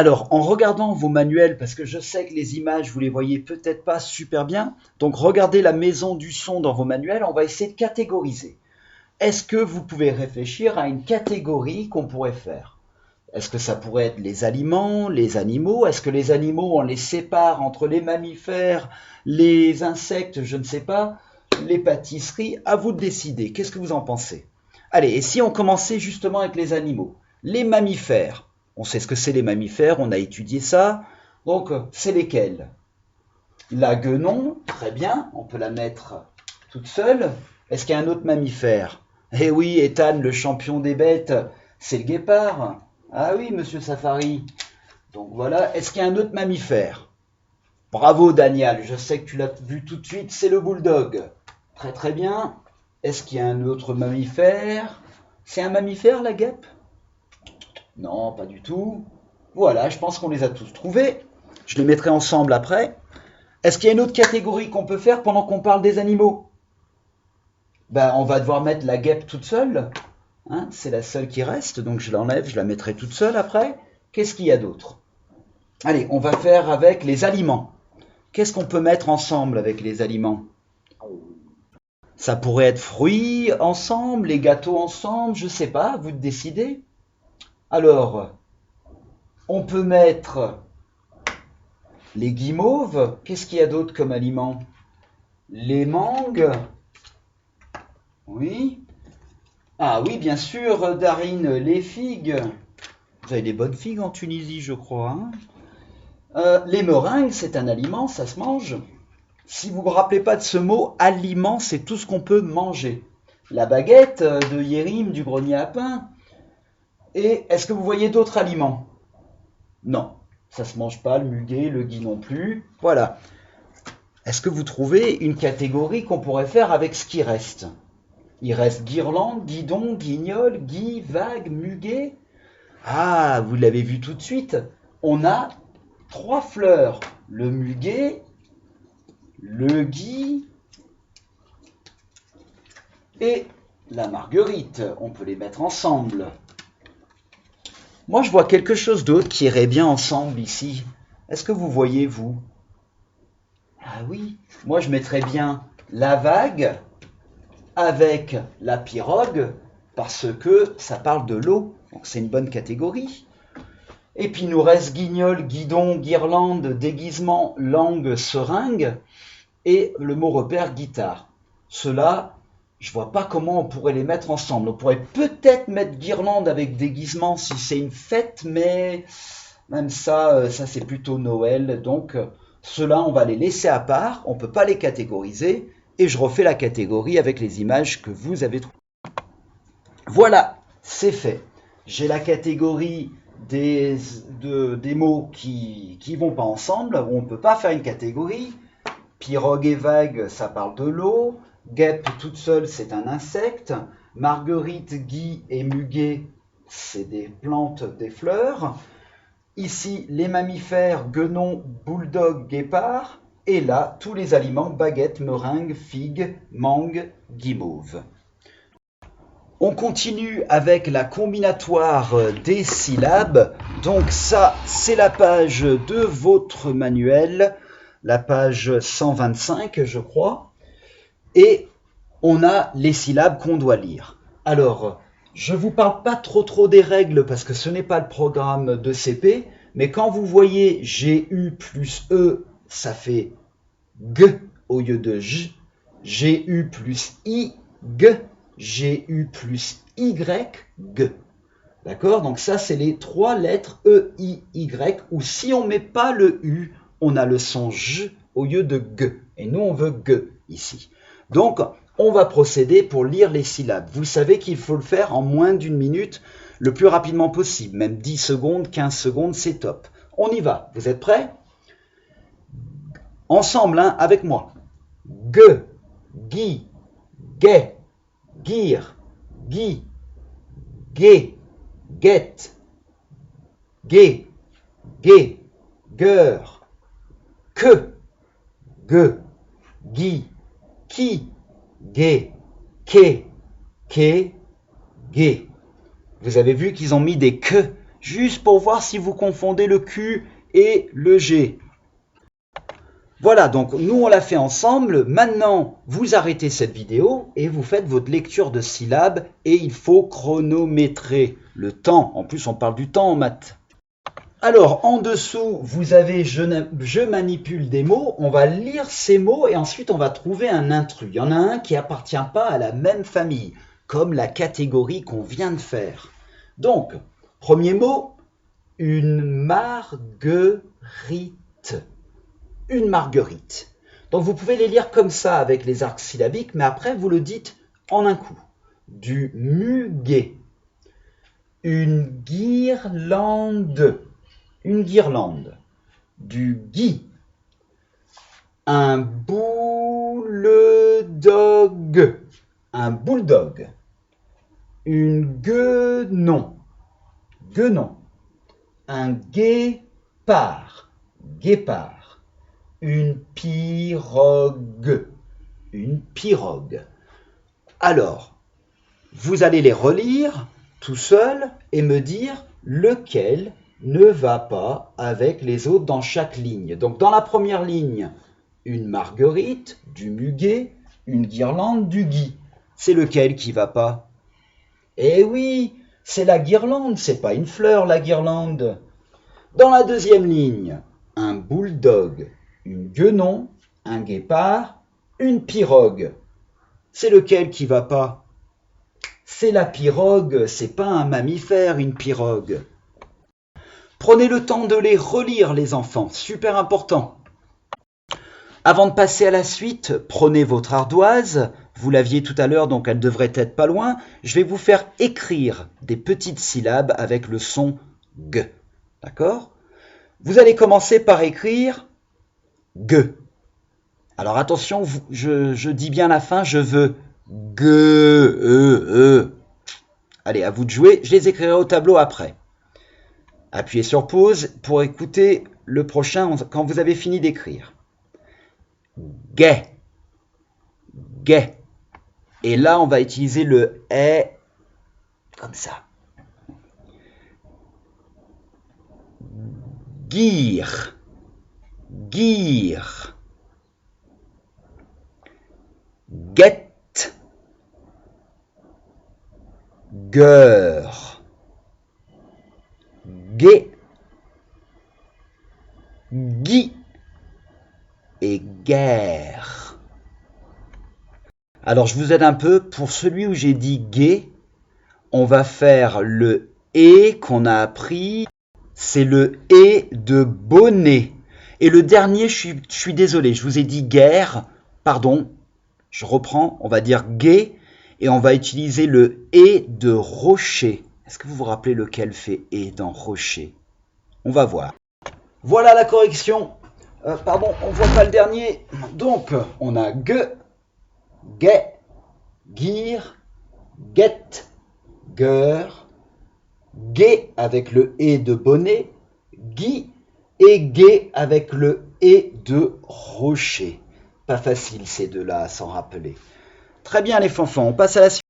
Alors, en regardant vos manuels, parce que je sais que les images, vous les voyez peut-être pas super bien, donc regardez la maison du son dans vos manuels, on va essayer de catégoriser. Est-ce que vous pouvez réfléchir à une catégorie qu'on pourrait faire? Est-ce que ça pourrait être les aliments, les animaux? Est-ce que les animaux, on les sépare entre les mammifères, les insectes, je ne sais pas, les pâtisseries? À vous de décider. Qu'est-ce que vous en pensez? Allez, et si on commençait justement avec les animaux? Les mammifères. On sait ce que c'est les mammifères, on a étudié ça. Donc, c'est lesquels? La guenon, très bien, on peut la mettre toute seule. Est-ce qu'il y a un autre mammifère? Eh oui, Ethan, le champion des bêtes, c'est le guépard. Ah oui, monsieur Safari. Donc voilà, est-ce qu'il y a un autre mammifère? Bravo Daniel, je sais que tu l'as vu tout de suite, c'est le bulldog. Très très bien. Est-ce qu'il y a un autre mammifère? C'est un mammifère la guêpe? Non, pas du tout. Voilà, je pense qu'on les a tous trouvés. Je les mettrai ensemble après. Est-ce qu'il y a une autre catégorie qu'on peut faire pendant qu'on parle des animaux? Ben, on va devoir mettre la guêpe toute seule. Hein, c'est la seule qui reste, donc je l'enlève, je la mettrai toute seule après. Qu'est-ce qu'il y a d'autre? Allez, on va faire avec les aliments. Qu'est-ce qu'on peut mettre ensemble avec les aliments? Ça pourrait être fruits ensemble, les gâteaux ensemble, je ne sais pas, vous décidez. Alors, on peut mettre les guimauves. Qu'est-ce qu'il y a d'autre comme aliment? Les mangues. Oui. Ah oui, bien sûr, Darine, les figues. Vous avez des bonnes figues en Tunisie, je crois. Hein, les meringues, c'est un aliment, ça se mange. Si vous ne vous rappelez pas de ce mot, aliment, c'est tout ce qu'on peut manger. La baguette de Yérim, du grenier à pain. Et est-ce que vous voyez d'autres aliments? Non, ça ne se mange pas, le muguet, le gui non plus. Voilà. Est-ce que vous trouvez une catégorie qu'on pourrait faire avec ce qui reste? Il reste guirlande, guidon, guignol, gui, vague, muguet. Ah, vous l'avez vu tout de suite. On a 3 fleurs. Le muguet, le gui et la marguerite. On peut les mettre ensemble. Moi, je vois quelque chose d'autre qui irait bien ensemble ici. Est-ce que vous voyez, vous? Ah oui, moi je mettrais bien la vague avec la pirogue parce que ça parle de l'eau. Donc c'est une bonne catégorie. Et puis il nous reste guignol, guidon, guirlande, déguisement, langue, seringue et le mot repère guitare. Ceux-là, je vois pas comment on pourrait les mettre ensemble. On pourrait peut-être mettre guirlande avec déguisement si c'est une fête, mais même ça, ça c'est plutôt Noël. Donc ceux-là, on va les laisser à part. On ne peut pas les catégoriser. Et je refais la catégorie avec les images que vous avez trouvées. Voilà, c'est fait. J'ai la catégorie des mots qui ne vont pas ensemble, où on ne peut pas faire une catégorie. Pirogue et vague, ça parle de l'eau. Guêpe toute seule, c'est un insecte. Marguerite, gui et muguet, c'est des plantes, des fleurs. Ici, les mammifères, guenon, bulldog, guépard. Et là, tous les aliments, baguettes, meringues, figues, mangue, guimauve. On continue avec la combinatoire des syllabes. Donc ça, c'est la page de votre manuel, la page 125, je crois. Et on a les syllabes qu'on doit lire. Alors, je ne vous parle pas trop des règles parce que ce n'est pas le programme de CP, mais quand vous voyez GU plus E, ça fait G au lieu de J, GU plus I, G, GU plus Y, G. D'accord? Donc ça, c'est les 3 lettres E, I, Y, où si on ne met pas le U, on a le son J au lieu de G. Et nous, on veut G ici. Donc, on va procéder pour lire les syllabes. Vous savez qu'il faut le faire en moins d'1 minute, le plus rapidement possible. Même 10 secondes, 15 secondes, c'est top. On y va. Vous êtes prêts? Ensemble, hein, avec moi. G, gui, guet, guir, gui, guet, guette, guet, guet, gueur, que, gue, gui, qui, guet, qué, qué, guet. Vous avez vu qu'ils ont mis des que juste pour voir si vous confondez le Q et le G. Voilà, donc nous on l'a fait ensemble. Maintenant, vous arrêtez cette vidéo et vous faites votre lecture de syllabes et il faut chronométrer le temps. En plus, on parle du temps en maths. Alors, en dessous, vous avez je manipule des mots. On va lire ces mots et ensuite on va trouver un intrus. Il y en a un qui appartient pas à la même famille, comme la catégorie qu'on vient de faire. Donc, premier mot, une marguerite. Une marguerite. Donc vous pouvez les lire comme ça avec les arcs syllabiques, mais après vous le dites en un coup. Du muguet. Une guirlande. Une guirlande. Du gui. Un bulldog. Un bulldog. Une guenon. Guenon. Un guépard. Guépard. Une pirogue. Une pirogue. Alors, vous allez les relire tout seul et me dire lequel ne va pas avec les autres dans chaque ligne. Donc, dans la première ligne, une marguerite, du muguet, une guirlande, du gui. C'est lequel qui va pas? Eh oui, c'est la guirlande, c'est pas une fleur, la guirlande. Dans la deuxième ligne, un bulldog, une guenon, un guépard, une pirogue. C'est lequel qui va pas? C'est la pirogue, c'est pas un mammifère, une pirogue. Prenez le temps de les relire, les enfants, super important. Avant de passer à la suite, prenez votre ardoise. Vous l'aviez tout à l'heure, donc elle devrait être pas loin. Je vais vous faire écrire des petites syllabes avec le son G. D'accord? Vous allez commencer par écrire G. Alors attention, je dis bien la fin, je veux G. Allez, à vous de jouer, je les écrirai au tableau après. Appuyez sur pause pour écouter le prochain quand vous avez fini d'écrire. Gai. Gai. Et là, on va utiliser le E comme ça. Guire. Guire. Guette. Gueur. Guet. Gui. Et guerre. Alors, je vous aide un peu. Pour celui où j'ai dit gai, on va faire le et qu'on a appris. C'est le et de bonnet. Et le dernier, je suis désolé, je vous ai dit guerre. Pardon, je reprends. On va dire gai et on va utiliser le et de rocher. Est-ce que vous vous rappelez lequel fait et dans rocher? On va voir. Voilà la correction. Pardon, on voit pas le dernier. Donc, on a gue, gai, guire, guette, gueur, gai avec le et de bonnet, gui et gai avec le et de rocher. Pas facile ces deux-là à s'en rappeler. Très bien les fanfans, on passe à la suite.